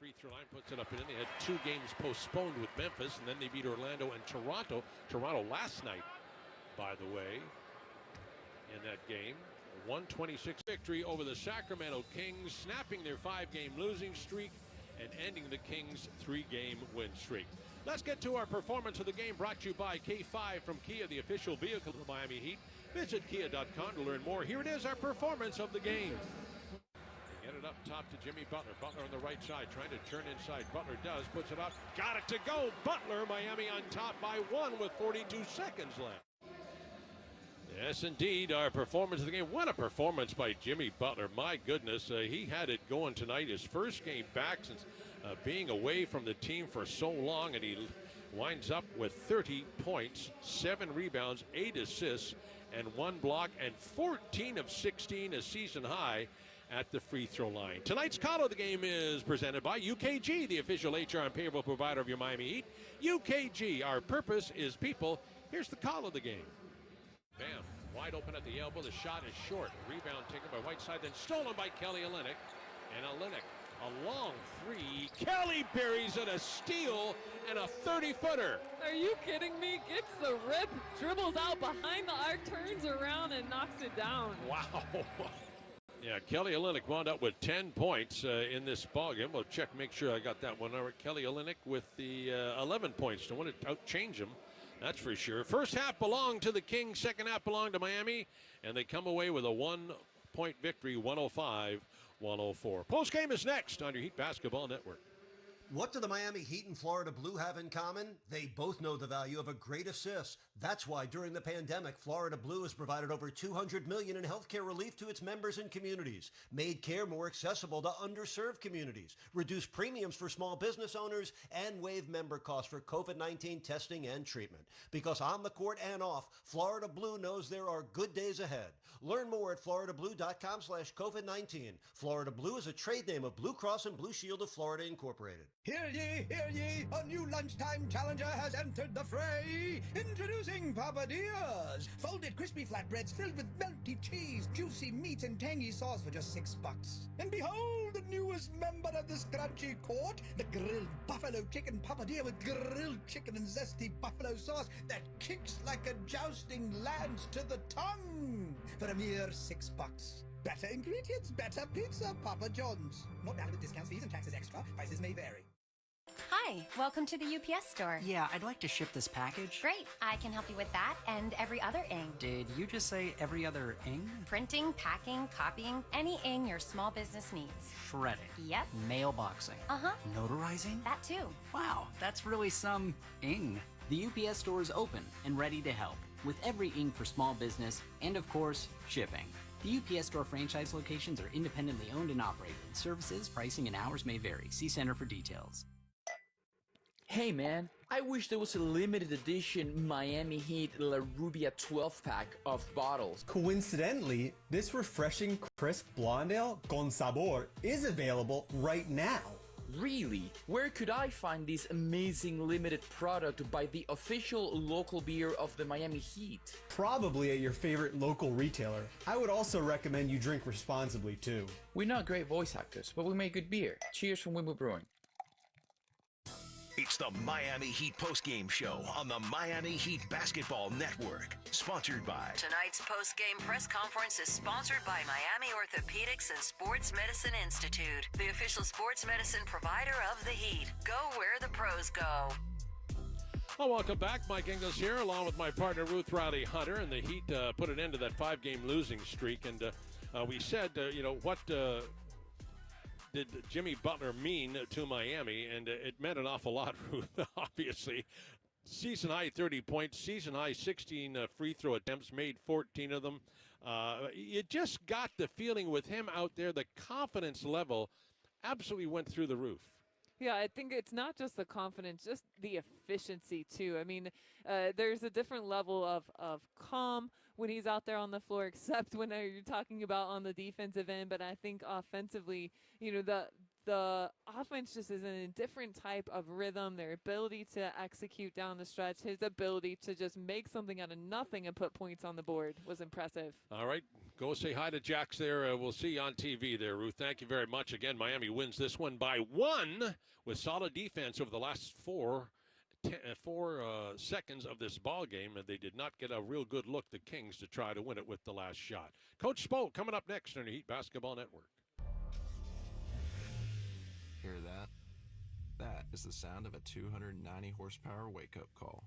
free throw line, puts it up and in. They had 2 games postponed with Memphis, and then they beat Orlando and Toronto. Toronto last night, by the way, in that game. A 126 victory over the Sacramento Kings, snapping their 5-game losing streak and ending the Kings' 3-game win streak. Let's get to our performance of the game, brought to you by K5 from Kia, the official vehicle of the Miami Heat. Visit kia.com to learn more. Here it is, our performance of the game. They get it up top to Jimmy Butler. Butler on the right side, trying to turn inside. Butler does, puts it up, got it to go. Butler, Miami on top by 1 with 42 seconds left. Yes, indeed, our performance of the game. What a performance by Jimmy Butler. My goodness, he had it going tonight. His first game back since being away from the team for so long, and he winds up with 30 points, 7 rebounds, 8 assists, and 1 block, and 14 of 16, a season high at the free throw line. Tonight's call of the game is presented by UKG, the official HR and payroll provider of your Miami Heat. UKG, our purpose is people. Here's the call of the game. Bam, wide open at the elbow. The shot is short. Rebound taken by Whiteside, then stolen by Kelly Olynyk. And Olynyk, a long 3. Kelly buries it, a steal, and a 30-footer. Are you kidding me? Gets the rip, dribbles out behind the arc, turns around, and knocks it down. Wow. Yeah, Kelly Olynyk wound up with 10 points in this ballgame. We'll check, make sure I got that one. All right, Kelly Olynyk with the 11 points. Don't want to outchange him. That's for sure. First half belonged to the Kings. Second half belonged to Miami. And they come away with a 1-point victory, 105-104. Postgame is next on your Heat Basketball Network. What do the Miami Heat and Florida Blue have in common? They both know the value of a great assist. That's why during the pandemic, Florida Blue has provided over $200 million in healthcare relief to its members and communities, made care more accessible to underserved communities, reduced premiums for small business owners, and waived member costs for COVID-19 testing and treatment. Because on the court and off, Florida Blue knows there are good days ahead. Learn more at floridablue.com/COVID-19. Florida Blue is a trade name of Blue Cross and Blue Shield of Florida Incorporated. Hear ye, a new lunchtime challenger has entered the fray. Introducing Papadillas, folded crispy flatbreads filled with melty cheese, juicy meat, and tangy sauce for just $6. And behold, the newest member of the scrunchy court, the grilled buffalo chicken papadilla with grilled chicken and zesty buffalo sauce that kicks like a jousting lance to the tongue for a mere $6. Better ingredients, better pizza, Papa John's. Not valid with discounts, fees, and taxes extra. Prices may vary. Hi, welcome to the UPS store. Yeah, I'd like to ship this package. Great, I can help you with that and every other ing. Did you just say every other ing? Printing, packing, copying, any ing your small business needs. Shredding. Yep. Mailboxing. Uh-huh. Notarizing? That too. Wow, that's really some ing. The UPS store is open and ready to help with every ing for small business and, of course, shipping. The UPS Store franchise locations are independently owned and operated. Services, pricing, and hours may vary. See Center for details. Hey man, I wish there was a limited edition Miami Heat La Rubia 12-pack of bottles. Coincidentally, this refreshing crisp blonde ale, Con Sabor, is available right now. Really? Where could I find this amazing limited product by the official local beer of the Miami Heat? Probably at your favorite local retailer. I would also recommend you drink responsibly too. We're not great voice actors, but we make good beer. Cheers from Wimble Brewing. It's the Miami Heat postgame show on the Miami Heat Basketball Network. Sponsored by... Tonight's postgame press conference is sponsored by Miami Orthopedics and Sports Medicine Institute, the official sports medicine provider of the Heat. Go where the pros go. Well, welcome back. Mike Ingles here, along with my partner Ruth Riley Hunter, and the Heat put an end to that 5-game losing streak. And we said, what did Jimmy Butler mean to Miami? And it meant an awful lot, Ruth, obviously. Season high 30 points, season high 16 free throw attempts, made 14 of them. You just got the feeling with him out there, the confidence level absolutely went through the roof. Yeah, I think it's not just the confidence, just the efficiency, too. I mean, there's a different level of calm when he's out there on the floor, except when you're talking about on the defensive end. But I think offensively, the offense just is in a different type of rhythm. Their ability to execute down the stretch, his ability to just make something out of nothing and put points on the board was impressive. All right, Go say hi to Jax there. We'll see you on TV there, Ruth. Thank you very much. Again, Miami wins this one by 1 with solid defense over the last four seconds of this ball game, and they did not get a real good look, the Kings, to try to win it with the last shot. Coach Spo coming up next on the Heat Basketball Network. Hear that? That is the sound of a 290 horsepower wake-up call.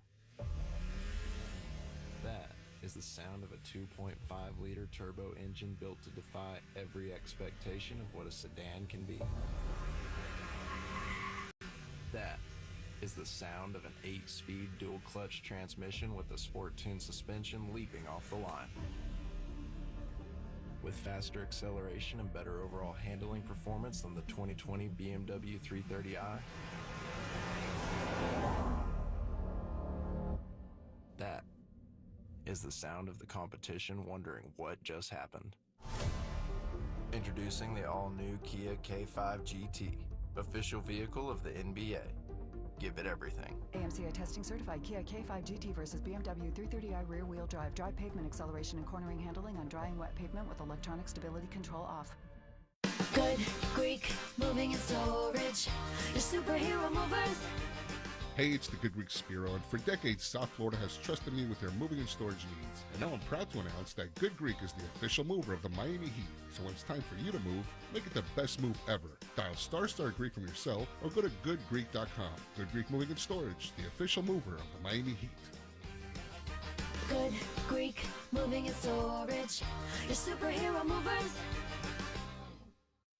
That is the sound of a 2.5-liter turbo engine built to defy every expectation of what a sedan can be. That is the sound of an 8-speed dual-clutch transmission with a sport-tuned suspension leaping off the line. With faster acceleration and better overall handling performance than the 2020 BMW 330i. That is the sound of the competition wondering what just happened. Introducing the all-new Kia K5 GT, official vehicle of the NBA. Give it everything. AMCA testing certified Kia K5 GT versus BMW 330i rear-wheel drive. Drive pavement acceleration and cornering handling on dry and wet pavement with electronic stability control off. Good Greek moving and storage. Your superhero movers. Hey, it's the Good Greek Spiro, and for decades, South Florida has trusted me with their moving and storage needs. And now I'm proud to announce that Good Greek is the official mover of the Miami Heat. So when it's time for you to move, make it the best move ever. Dial ** Greek from your cell or go to goodgreek.com. Good Greek Moving and Storage, the official mover of the Miami Heat. Good Greek moving and storage. Your superhero movers.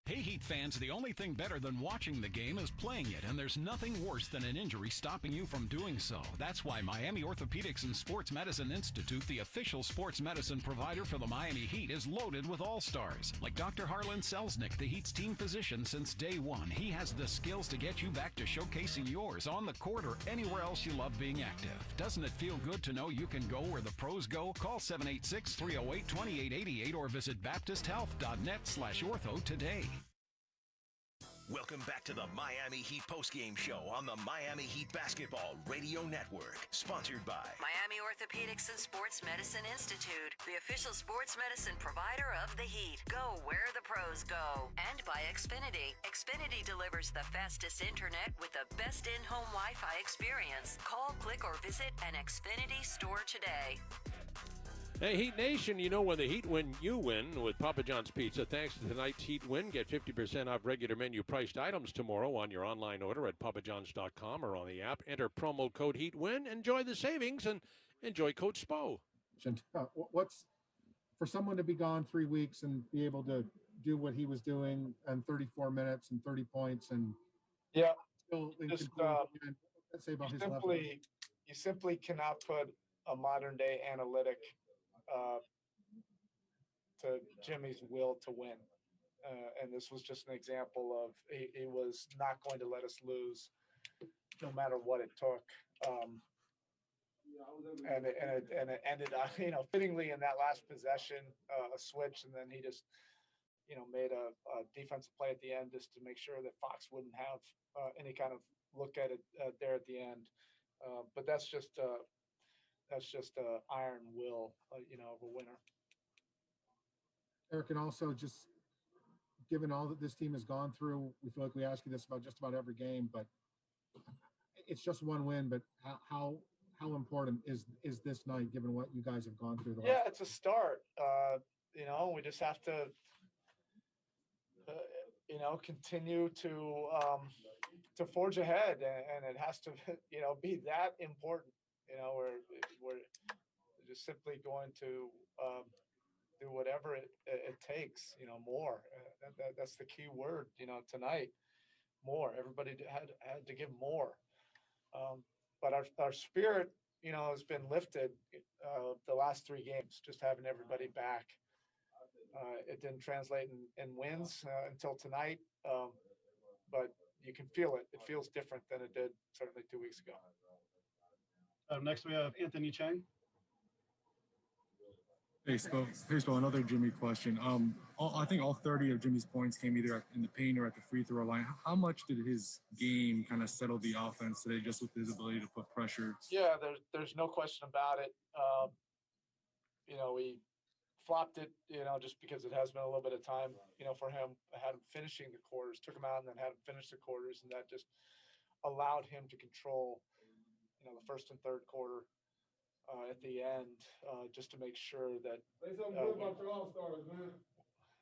Hey, Heat fans, the only thing better than watching the game is playing it, and there's nothing worse than an injury stopping you from doing so. That's why Miami Orthopedics and Sports Medicine Institute, the official sports medicine provider for the Miami Heat, is loaded with all-stars. Like Dr. Harlan Selznick, the Heat's team physician since day one. He has the skills to get you back to showcasing yours on the court or anywhere else you love being active. Doesn't it feel good to know you can go where the pros go? Call 786-308-2888 or visit baptisthealth.net/ortho today. Welcome back to the Miami Heat postgame show on the Miami Heat Basketball Radio Network, sponsored by Miami Orthopedics and Sports Medicine Institute, the official sports medicine provider of the Heat. Go where the pros go. And by Xfinity. Xfinity delivers the fastest internet with the best in-home Wi-Fi experience. Call, click, or visit an Xfinity store today. Hey, Heat Nation, you know when the Heat win, you win with Papa John's Pizza. Thanks to tonight's Heat win, get 50% off regular menu priced items tomorrow on your online order at papajohns.com or on the app. Enter promo code HEATWIN. Enjoy the savings and enjoy Coach Spo. What's for someone to be gone 3 weeks and be able to do what he was doing in 34 minutes and 30 points and still in control? Let's say about his level. You simply cannot put a modern day analytic to Jimmy's will to win. And this was just an example of he was not going to let us lose no matter what it took. And it ended up, fittingly in that last possession, a switch, and then he just, made a defensive play at the end just to make sure that Fox wouldn't have any kind of look at it there at the end. But that's just iron will, of a winner. Eric, and also just given all that this team has gone through, we feel like we ask you this about just about every game, but it's just one win. But how important is this night given what you guys have gone through? It's a start. We just have to, continue to forge ahead, and it has to, be that important. We're just simply going to do whatever it takes, more. That's the key word, tonight. More. Everybody had to give more. But our spirit, has been lifted the last 3 games, just having everybody back. It didn't translate in wins until tonight, but you can feel it. It feels different than it did certainly 2 weeks ago. Next, we have Anthony Chang. Hey, Spo, another Jimmy question. I think all 30 of Jimmy's points came either in the paint or at the free throw line. How much did his game kind of settle the offense today, just with his ability to put pressure? Yeah, there's no question about it. We flopped it, just because it has been a little bit of time, for him. I had him finishing the quarters, took him out and then had him finish the quarters, and that just allowed him to control, the first and third quarter at the end, just to make sure that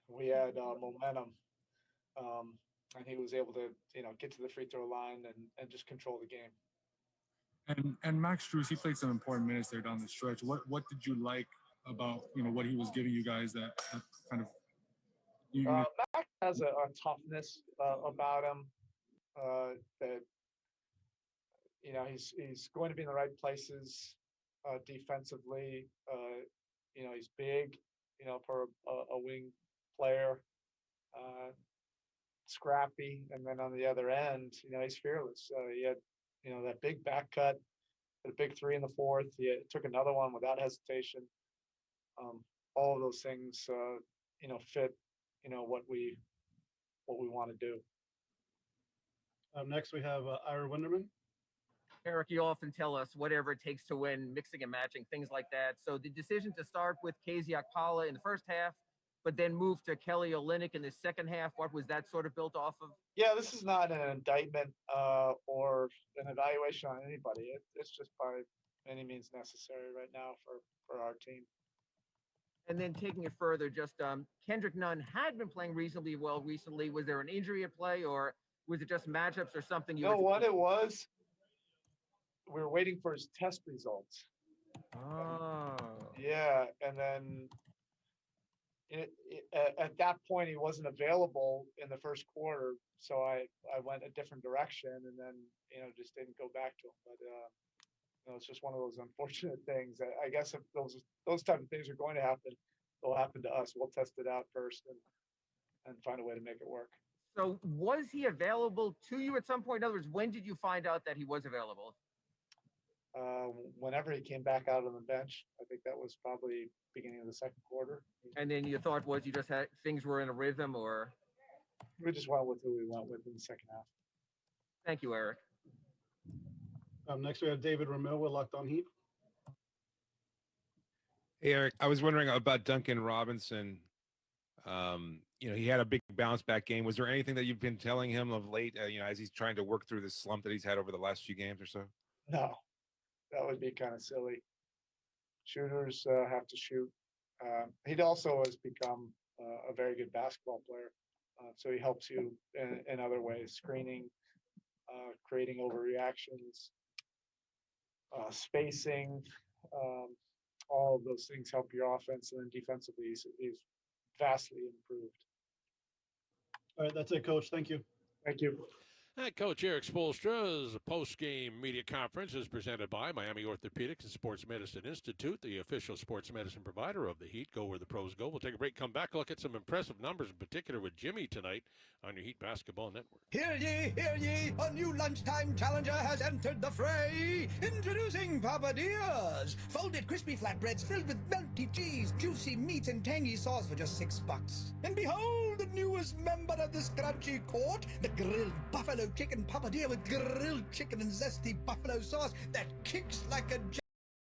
we had momentum, and he was able to, get to the free throw line and just control the game. And Max Strus, he played some important minutes there down the stretch. What did you like about what he was giving you guys that kind of Max has a toughness about him, that he's going to be in the right places defensively. He's big, for a wing player, scrappy, and then on the other end, he's fearless. He had that big back cut, a big three in the fourth. He took another one without hesitation. All of those things, fit, what we want to do. Next, we have Ira Winderman. Eric, you often tell us whatever it takes to win, mixing and matching, things like that. So the decision to start with KZ Okpala in the first half, but then move to Kelly Olynyk in the second half, what was that sort of built off of? Yeah, this is not an indictment or an evaluation on anybody. It's just by any means necessary right now for our team. And then taking it further, just Kendrick Nunn had been playing reasonably well recently. Was there an injury at play, or was it just matchups or something? You know what it was? We were waiting for his test results. Oh. Yeah, and then at that point he wasn't available in the first quarter, so I went a different direction, and then just didn't go back to him. But it's just one of those unfortunate things. I guess if those type of things are going to happen, they'll happen to us. We'll test it out first and find a way to make it work. So was he available to you at some point? In other words, when did you find out that he was available? Whenever he came back out on the bench, I think that was probably beginning of the second quarter. And then your thought was you just had things were in a rhythm, or? We just went with who we went with in the second half. Thank you, Eric. Next, we have David Ramil with Locked On Heat. Hey, Eric, I was wondering about Duncan Robinson. He had a big bounce back game. Was there anything that you've been telling him of late, as he's trying to work through this slump that he's had over the last few games or so? No, that would be kind of silly. Shooters have to shoot. He also has become a very good basketball player. So he helps you in other ways, screening, creating overreactions, spacing, all of those things help your offense, and then defensively he's vastly improved. All right, that's it, Coach. Thank you. Thank you. Coach Eric Spoelstra's post-game media conference is presented by Miami Orthopedics and Sports Medicine Institute, the official sports medicine provider of the Heat. Go where the pros go. We'll take a break, come back, look at some impressive numbers, in particular with Jimmy tonight on your Heat Basketball Network. Hear ye, a new lunchtime challenger has entered the fray. Introducing Papadias, folded crispy flatbreads filled with melty cheese, juicy meat, and tangy sauce for just $6. And behold, the newest member of the scrunchy court, the grilled buffalo chicken papadilla with grilled chicken and zesty buffalo sauce that kicks like a